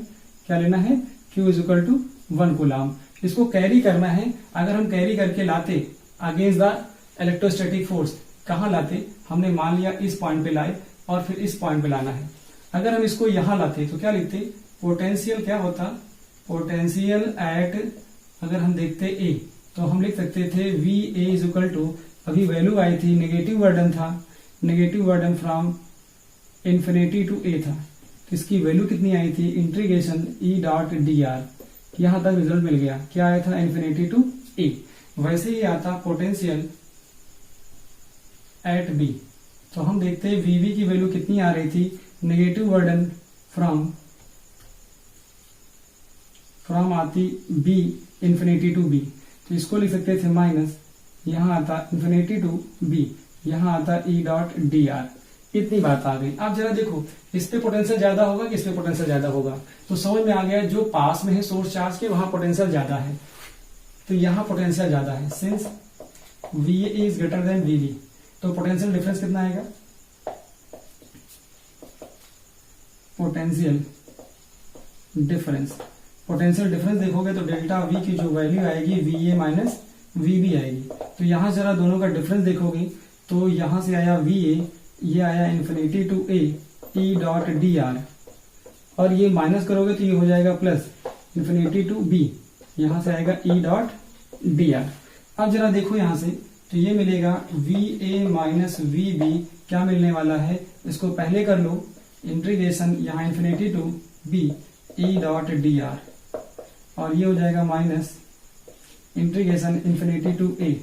क्या लेना है, Q is equal to 1 coulomb. इसको कैरी करना है, अगर हम कैरी करके लाते अगेंस्ट द इलेक्ट्रोस्टैटिक फोर्स, कहाँ लाते, हमने मान लिया इस पॉइंट पे लाए और फिर इस पॉइंट पे लाना है। अगर हम इसको यहां लाते तो क्या लिखते, पोटेंशियल क्या होता, पोटेंशियल एट, अगर हम देखते ए तो हम लिख सकते थे V A is equal to, अभी वैल्यू आई थी, नेगेटिव वर्डन था, negative work done from infinity to A था, तो इसकी वैल्यू कितनी आई थी, integration E dot D R, यहां तक रिजल्ट मिल गया, क्या आया था, इन्फिनिटी टू ए। वैसे ही आता पोटेंशियल एट बी, तो हम देखते हैं वीवी की वैल्यू कितनी आ रही थी, नेगेटिव वर्डन फ्रॉम आती बी इन्फिनिटी टू बी, तो इसको लिख सकते थे माइनस, यहां आता इन्फिनिटी टू बी, यहां आता ई डॉट डी आर। इतनी बात आ गई। अब जरा देखो इस पे पोटेंशियल ज्यादा होगा कि इस पे पोटेंशियल ज्यादा होगा, तो समझ में आ गया जो पास में है सोर्स चार्ज के वहां पोटेंशियल ज्यादा है, तो यहां पोटेंशियल ज्यादा है, since V is greater than V, तो पोटेंशियल डिफरेंस कितना आएगा, पोटेंशियल डिफरेंस देखोगे तो डेल्टा वी की जो वैल्यू आएगी V A minus V B आएगी। तो यहां जरा दोनों का डिफरेंस देखोगे तो यहां से आया वी ए, ये आया infinity to A E dot D R, और ये माइनस करोगे तो ये हो जाएगा प्लस इन्फिनिटी टू बी, यहां से आएगा ई डॉट डी आर। अब जरा देखो यहां से, तो ये मिलेगा V A minus V B, क्या मिलने वाला है, इसको पहले कर लो, इंटीग्रेशन यहां infinity to B E dot D R, और ये हो जाएगा minus integration infinity to A,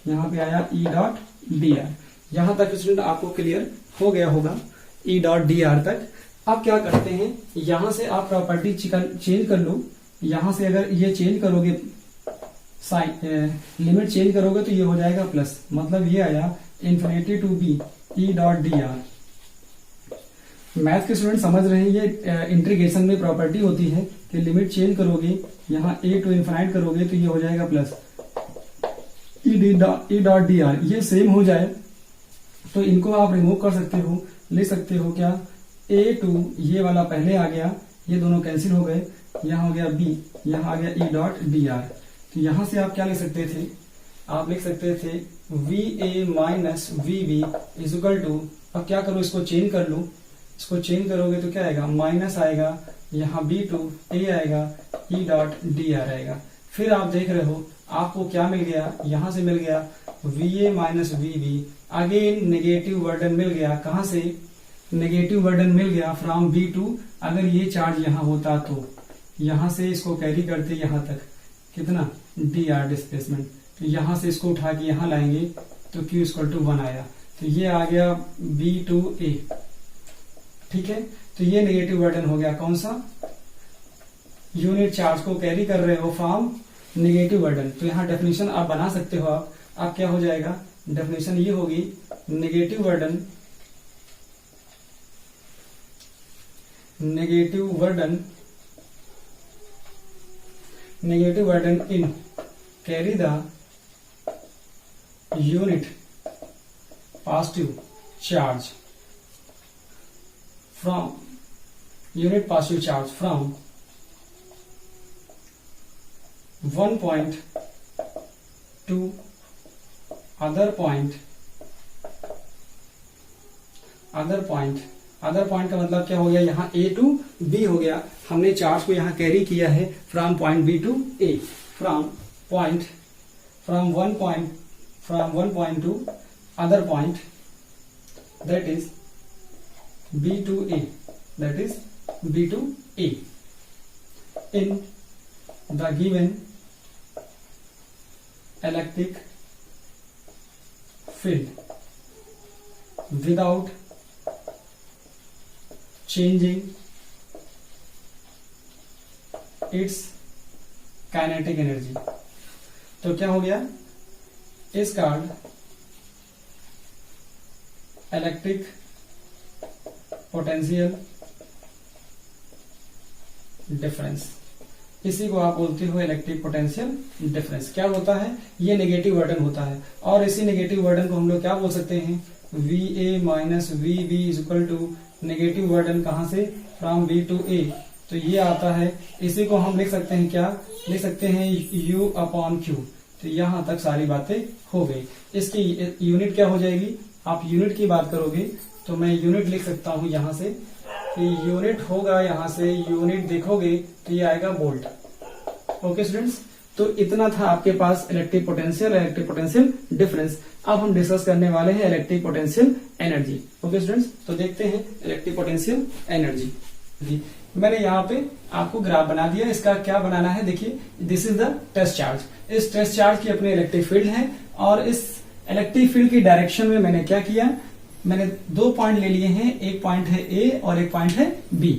यहां पे आया ई डॉट डी आर। यहां तक स्टूडेंट आपको क्लियर हो गया होगा ई डॉट डी आर तक। अब क्या करते हैं, यहां से आप प्रॉपर्टी चेंज कर लो, यहां से अगर ये चेंज करोगे लिमिट चेंज करोगे तो ये हो जाएगा प्लस, मतलब ये आया infinity to B E dot D R. Math के स्टूडेंट समझ रहे हैं, ये इंटीग्रेशन में प्रॉपर्टी होती है कि लिमिट चेंज करोगे, यहाँ ए टू इन्फिनाइट करोगे तो ये हो जाएगा plus E dot D are. ये सेम हो जाए तो इनको आप रिमूव कर सकते हो, ले सकते हो क्या, ए टू ये वाला पहले आ गया, ये दोनों कैंसिल हो गए, यहाँ हो गया बी, यहाँ आ गया ई डॉट डी आर। तो यहां से आप क्या लिख सकते थे, आप लिख सकते थे V A minus V B is equal to, अब क्या करो इसको चेंज कर लो, इसको चेंज करोगे तो क्या आएगा, माइनस आएगा, यहाँ बी टू ए आएगा, ई डॉट डी आर आएगा। फिर आप देख रहे हो आपको क्या मिल गया, यहां से मिल गया V A minus V B, again negative work done मिल गया, कहां से, नेगेटिव वर्डन मिल गया फ्रॉम बी टू, अगर ये चार्ज यहां होता तो यहां से इसको कैरी करते यहां तक, कितना, डी आर डिस्प्लेसमेंट, तो यहां से इसको उठा के यहां लाएंगे तो Q इक्वल टू 1 आया, तो ये आ गया बी टू ए, ठीक है। तो ये नेगेटिव वर्डन हो गया, कौन सा, यूनिट चार्ज को कैरी कर रहे हो फ्रॉम नेगेटिव वर्डन। तो यहाँ डेफिनेशन आप बना सकते हो, आप क्या हो जाएगा, डेफिनेशन ये होगी, negative वर्डन in carry the unit positive charge from one point to other point का मतलब क्या हो गया, यहाँ A टू B हो गया, हमने चार्ज को यहाँ कैरी किया है from point B to A, from one point to other point, that is B to A, in the given electric field without changing its kinetic energy. तो क्या हो गया, is called electric potential difference. इसी को आप बोलते हो इलेक्ट्रिक पोटेंशियल डिफरेंस। क्या होता है, ये नेगेटिव वर्डन होता है, और इसी नेगेटिव वर्डन को हम लोग क्या बोल सकते हैं, VA minus VB is equal to negative work done कहां से, फ्रॉम B टू A। तो ये आता है, इसी को हम लिख सकते हैं, क्या लिख सकते हैं, U अपॉन Q। तो यहां तक सारी बातें हो गई। इसकी यूनिट क्या हो जाएगी, आप यूनिट की बात करोगे तो मैं यूनिट लिख सकता हूं यहां से, कि यूनिट होगा, यहां से यूनिट देखोगे तो ये आएगा वोल्ट। ओके स्टूडेंट्स, तो इतना था आपके पास इलेक्ट्रिक पोटेंशियल डिफरेंस। अब हम डिस्कस करने वाले हैं electric potential energy. Okay students, तो देखते हैं इलेक्ट्रिक पोटेंशियल एनर्जी जी। मैंने यहाँ पे आपको ग्राफ बना दिया, इसका क्या बनाना है, देखिए this is the test charge. इस टेस्ट चार्ज की अपनी इलेक्ट्रिक फील्ड है, और इस इलेक्ट्रिक फील्ड की डायरेक्शन में मैंने क्या किया, मैंने 2 पॉइंट ले लिए हैं, एक पॉइंट है A और एक पॉइंट है B।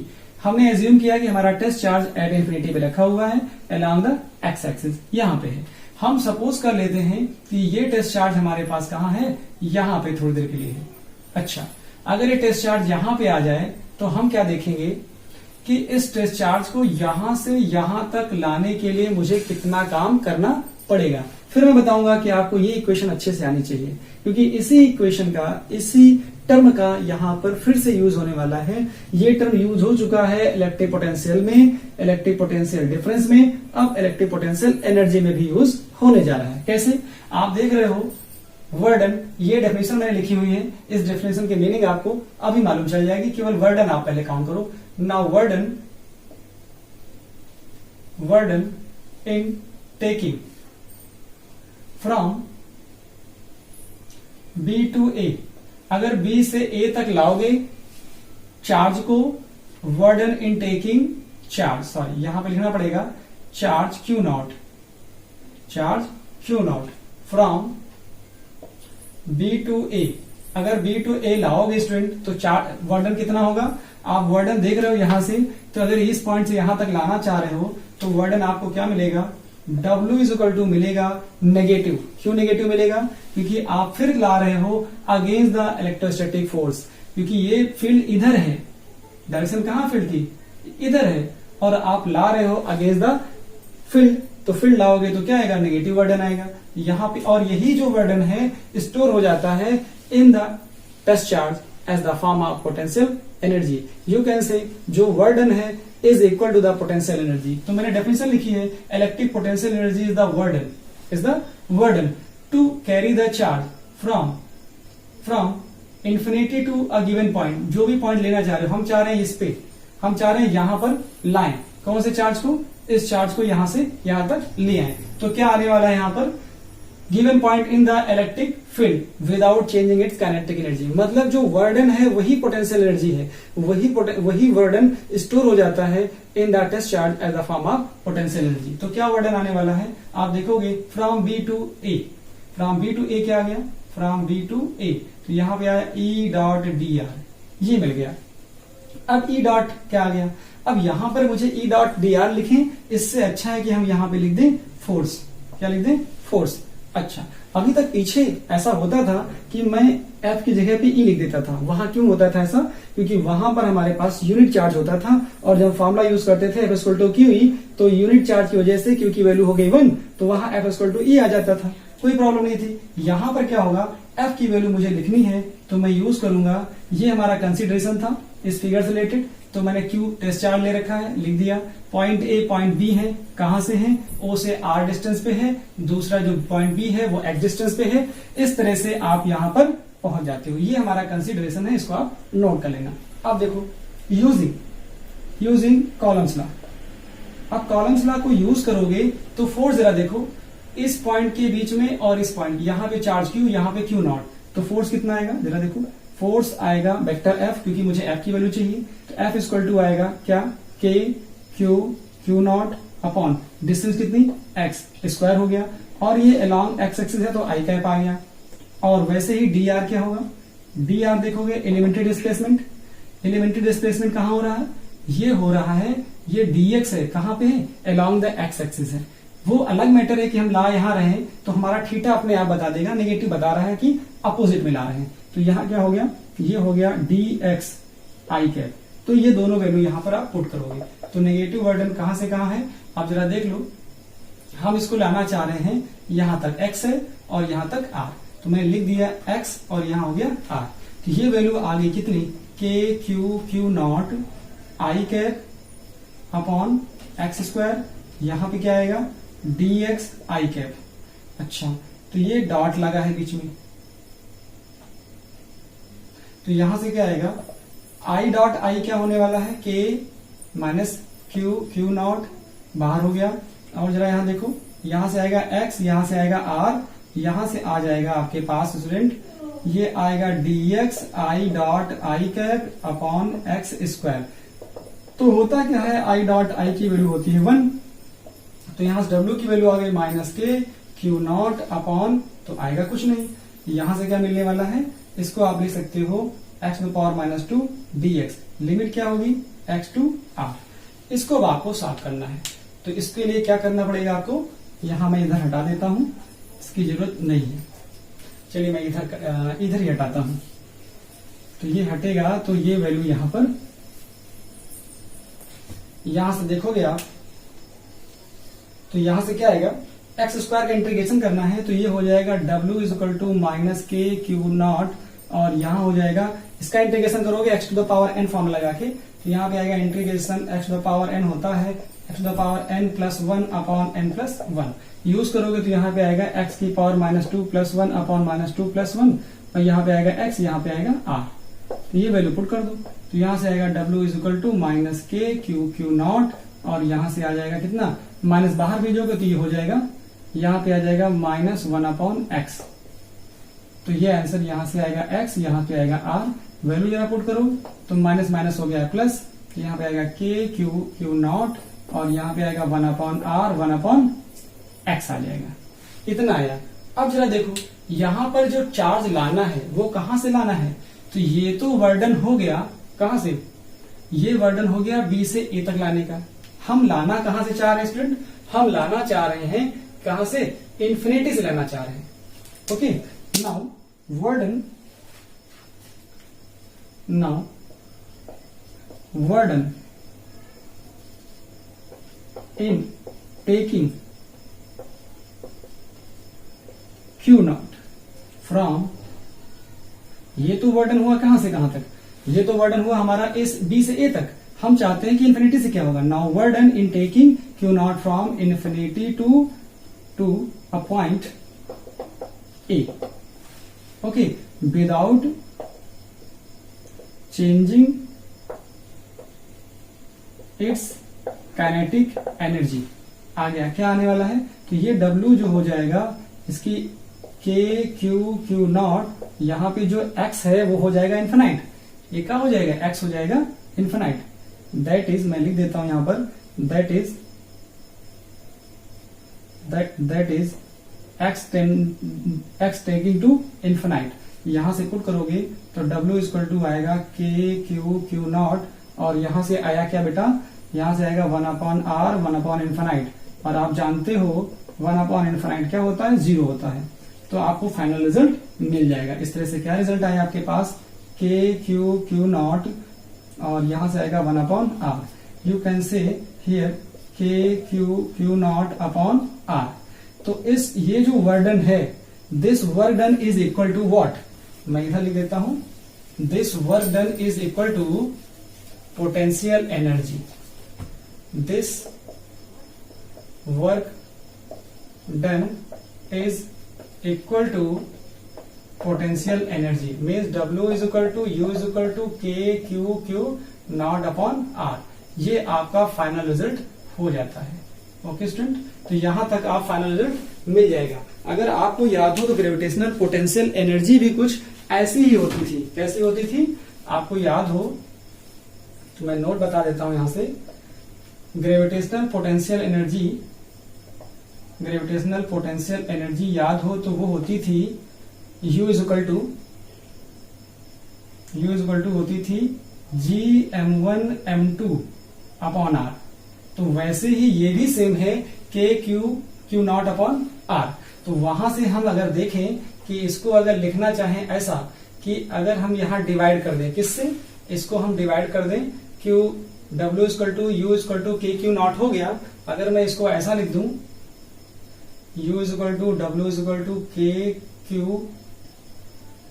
हमने एज्यूम किया कि हमारा टेस्ट चार्ज एट इंफिनिटी पे रखा हुआ है अलोंग द एक्स एक्सिस, यहाँ पे है। हम सपोज कर लेते हैं कि ये टेस्ट चार्ज हमारे पास कहाँ है, यहाँ पे थोड़ी देर के लिए है। अच्छा, अगर ये टेस्ट चार्ज यहाँ पे आ जाए तो हम क्या देखेंगे कि इस टेस्ट चार्ज को यहां से यहां तक लाने के लिए मुझे कितना काम करना पड़ेगा। फिर मैं बताऊंगा कि आपको ये इक्वेशन अच्छे से आनी चाहिए, क्योंकि इसी इक्वेशन का, इसी टर्म का यहां पर फिर से यूज होने वाला है। ये टर्म यूज हो चुका है इलेक्ट्रिक पोटेंशियल में, इलेक्ट्रिक पोटेंशियल डिफरेंस में, अब इलेक्ट्रिक पोटेंशियल एनर्जी में भी यूज होने जा रहा है। कैसे, आप देख रहे हो वर्डन, ये डेफिनेशन मैंने लिखी हुई है, इस डेफिनेशन की मीनिंग आपको अभी मालूम चल जाएगी। केवल वर्डन आप पहले काउंट करो। Now work done in taking from B to A, अगर B से A तक लाओगे चार्ज को, work done in taking charge, sorry यहां पे लिखना पड़ेगा charge Q not from B to A। अगर B टू A लाओगे स्टूडेंट तो चार्ज वर्डन कितना होगा, आप वर्डन देख रहे हो यहां से, तो अगर इस पॉइंट से यहां तक लाना चाह रहे हो तो वर्डन आपको क्या मिलेगा, W इज इक्वल टू मिलेगा नेगेटिव। क्यों नेगेटिव मिलेगा, क्योंकि आप फिर ला रहे हो अगेंस्ट द इलेक्ट्रोस्टैटिक फोर्स, क्योंकि ये फील्ड इधर है, डायरेक्शन कहां फील्ड की, इधर है, और आप ला रहे हो अगेंस्ट द फील्ड, तो फील्ड लाओगे तो क्या आएगा, नेगेटिव वर्डन आएगा यहाँ पे। और यही जो वर्डन है स्टोर हो जाता है in the test charge as the form of potential energy. You can say जो वर्डन है is equal to the potential energy. तो मैंने डेफिनेशन लिखी है, electric potential energy is the work done to carry the charge from infinity to a given point. जो भी पॉइंट लेना चाह रहे हो, हम चाह रहे हैं इस पे, हम चाह रहे हैं यहां पर लाएं, कौन से चार्ज को, इस चार्ज को यहां से यहां तक ले आए। तो क्या आने वाला है यहां पर, given point in the electric field without changing its kinetic energy. मतलब जो वर्डन है वही पोटेंशियल एनर्जी है, वही वर्डन स्टोर हो जाता है in the test charge as the form of potential energy. तो क्या वर्डन आने वाला है, आप देखोगे from B to A। From B to A क्या आ गया, फ्रॉम B टू A, तो यहां पे आया E डॉट dr, ये मिल गया। अब E डॉट क्या आ गया, अब यहां पर मुझे E डॉट dr लिखें, इससे अच्छा है कि हम यहां पे लिख दें फोर्स। क्या लिख दें, फोर्स। अच्छा, अभी तक पीछे ऐसा होता था कि मैं F की जगह पे E लिख देता था। वहां क्यों होता था ऐसा, क्योंकि वहां पर हमारे पास यूनिट चार्ज होता था, और जब फॉर्मूला यूज करते थे F इक्वल टू QE, तो यूनिट चार्ज की वजह से Q की वैल्यू हो गई 1, तो वहां F इक्वल टू E आ जाता था, कोई प्रॉब्लम नहीं थी। यहां पर क्या होगा, F की वैल्यू मुझे लिखनी है तो मैं यूज करूंगा, ये हमारा कंसिडरेशन था इस फिगर से रिलेटेड, तो मैंने Q टेस्ट चार्ज ले रखा है, लिख दिया। पॉइंट A पॉइंट B है, कहां से है, O से R डिस्टेंस पे है, दूसरा जो पॉइंट B है वो X डिस्टेंस पे है। इस तरह से आप यहां पर पहुंच जाते हो। ये हमारा कंसिडरेशन है, इसको आप नोट कर लेना। अब देखो यूजिंग कॉलम्स लॉ, अब कॉलम्स लॉ को यूज करोगे तो फोर्स जरा देखो, इस पॉइंट के बीच में और इस पॉइंट, यहां पे चार्ज Q, यहां पे Q नॉट, तो फोर्स कितना आएगा जरा देखो, फोर्स आएगा वेक्टर F, क्योंकि मुझे F की वैल्यू चाहिए, तो F इक्वल टू आएगा क्या, K Q not upon distance कितनी x स्क्वायर हो गया, और ये अलोंग x एक्सिस है तो I कैप आ गया। और वैसे ही dr क्या होगा, dr देखोगे एलिमेंट्री डिस्प्लेसमेंट, एलिमेंट्री डिस्प्लेसमेंट कहां हो रहा है, ये हो रहा है, ये dx है, कहां पे है, अलोंग द x एक्सिस है, वो अलग मैटर है कि हम ला यहाँ रहे हैं तो हमारा थीटा अपने आप बता देगा, नेगेटिव बता रहा है कि अपोजिट में ला रहे हैं। तो यहाँ क्या हो गया, ये हो गया dx i कैप। तो ये दोनों वैल्यू यहाँ पर आप पुट करोगे। तो नेगेटिव वर्डन कहाँ से कहाँ है आप जरा देख लो। हम इसको लाना चाह रहे हैं, यहाँ तक x है और यहाँ तक r, तो मैंने लिख दिया x और यहाँ हो गया r। तो ये वैल्यू आ गई कितनी, k q not i cap upon x square, यहाँ पे क्या आएगा dx i कैप। अच्छा, तो ये डॉट लगा है बीच में, तो यहां से क्या आएगा i डॉट i क्या होने वाला है, k माइनस क्यू नॉट बाहर हो गया। और जरा यहां देखो, यहां से आएगा x, यहां से आएगा r, यहां से आ जाएगा आपके पास स्टूडेंट ये आएगा dx i dot i cap upon x square. तो होता क्या है, i डॉट i की वैल्यू होती है 1, तो यहां से w की वैल्यू आ गई minus K Q not upon, तो आएगा कुछ नहीं। यहां से क्या मिलने वाला है, इसको आप लिख सकते हो x to power minus 2 dx, limit क्या होगी x टू r। इसको अब आपको सॉल्व करना है, तो इसके लिए क्या करना पड़ेगा आपको, यहां मैं इधर हटा देता हूं, इसकी जरूरत नहीं है। चलिए मैं इधर ही हटाता हूं, तो ये हटेगा, तो ये वैल्यू यहां पर, यहां से देखोगे आप, तो यहां से क्या आएगा, एक्स स्क्वायर का इंटीग्रेशन करना है, तो ये हो जाएगा w is equal to minus K Q not, और यहां हो जाएगा, इसका इंटीग्रेशन करोगे x to the power n form लगा के, तो यहाँ पे आएगा integration x to the power n होता है x to the power n plus 1 upon n plus 1, use करोगे तो यहाँ पे आएगा x की power minus 2 plus 1 upon minus 2 plus 1, और यहाँ पे आएगा x, यहाँ पे आएगा r। तो ये वैल्यू पुट कर दो, तो यहाँ से आएगा w is equal to minus K Q not, और यहाँ से आ जाएगा कितना, माइनस बाहर भेजोगे तो ये हो जाएगा, यहाँ पे आ जाएगा माइनस 1 अपॉन एक्स। तो ये आंसर यहाँ से आएगा x, यहाँ पे आएगा r। वैल्यू जरा पुट करो, तो माइनस माइनस हो गया प्लस, यहाँ पे आएगा k क्यू नॉट, और यहाँ पे आएगा 1 अपॉन r, 1 अपॉन x आ जाएगा। इतना आया। अब जरा देखो, यहाँ पर जो चार्ज लाना है वो कहां से लाना है, तो ये तो वर्डन हो गया, कहां से, ये वर्डन हो गया b से a तक लाने का। हम लाना कहां से चाह रहे हैं स्टूडेंट, हम लाना चाह रहे हैं कहां से, इंफिनिटी से लाना चाह रहे हैं। Okay, now work done in taking Q not from, ये तो वर्डन हुआ कहां से कहां तक, ये तो वर्डन हुआ हमारा इस b से a तक। हम चाहते हैं कि इंफिनिटी से क्या होगा, now work done in taking Q not from infinity to a point a, okay, without changing its kinetic energy. आ गया, क्या आने वाला है, तो ये W जो हो जाएगा, इसकी k क्यू नॉट, यहाँ पे जो x है वो हो जाएगा इन्फिनाइट, ये क्या हो जाएगा, x हो जाएगा इन्फिनाइट। दैट इज, मैं लिख देता हूं यहां पर, that is x taking to infinite. यहां से पुट करोगे तो W इक्वल टू आएगा k क्यू नॉट, और यहां से आया क्या बेटा, यहां से आएगा 1 अपॉन r, 1 अपॉन इन्फिनाइट, और आप जानते हो 1 अपॉन इन्फिनाइट क्या होता है, 0 होता है। तो आपको फाइनल रिजल्ट मिल जाएगा। इस तरह से क्या रिजल्ट आया आपके पास, k क्यू नॉट, और यहां से आएगा 1 upon r। You can say here k Q not upon r। तो इस ये जो वर्डन है, this work done is equal to what, मैं इधर लिख देता हूं, this work done is equal to potential energy. This work done is equal to potential energy, means W is equal to U is equal to k Q not upon r। ये आपका फाइनल रिजल्ट हो जाता है। ओके स्टूडेंट, तो यहां तक आप फाइनल रिजल्ट मिल जाएगा। अगर आपको याद हो तो ग्रेविटेशनल पोटेंशियल एनर्जी भी कुछ ऐसी ही होती थी। कैसी होती थी, आपको याद हो तो मैं नोट बता देता हूं यहां से। ग्रेविटेशनल पोटेंशियल एनर्जी याद हो तो वो होती थी U इज इक्वल टू होती थी Gm1m2 अपॉन r। तो वैसे ही ये भी सेम है k Q not upon R. तो वहां से हम अगर देखें कि इसको अगर लिखना चाहें ऐसा कि अगर हम यहां डिवाइड कर दें, किससे, इसको हम डिवाइड कर दें Q W equal to U equal to K Q not हो गया। अगर मैं इसको ऐसा लिख दूं u इक्वल टू W equal to K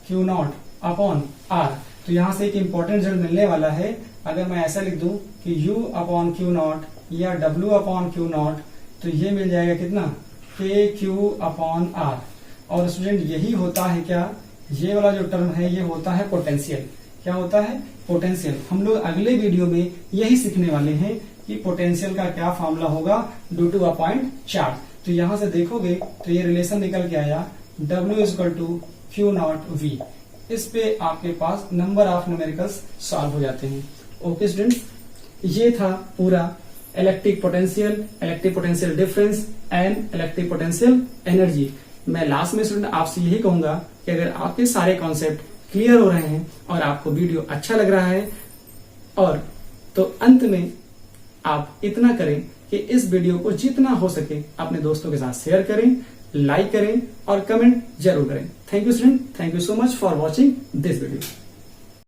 Q not upon R, तो यहां से एक इंपॉर्टेंट रिजल्ट मिलने वाला है। अगर मैं ऐसा लिख दूं कि u अपॉन क्यू नॉट या w अपॉन क्यू नॉट, तो ये मिल जाएगा कितना, के क्यू अपॉन आर। और स्टूडेंट यही होता है क्या, ये वाला जो टर्म है ये होता है पोटेंशियल। क्या होता है, पोटेंशियल। हम लोग अगले वीडियो में यही सीखने वाले हैं कि पोटेंशियल का क्या फॉर्मूला होगा due to a point charge. तो यहां से देखोगे तो ये रिलेशन निकल के आया W equal to Q not V। इस पे आपके पास नंबर ऑफ न्यूमेरिकल्स सॉल्व हो जाते हैं। ओके स्टूडेंट्स, ये था पूरा electric potential difference and electric potential energy. मैं लास्ट में स्टूडेंट आपसे यही कहूंगा कि अगर आपके सारे कॉन्सेप्ट क्लियर हो रहे हैं और आपको वीडियो अच्छा लग रहा है, और तो अंत में आप इतना करें कि इस वीडियो को जितना हो सके अपने दोस्तों के साथ शेयर करें, लाइक करें और कमेंट जरूर करें। Thank you student, thank you so much for watching this video.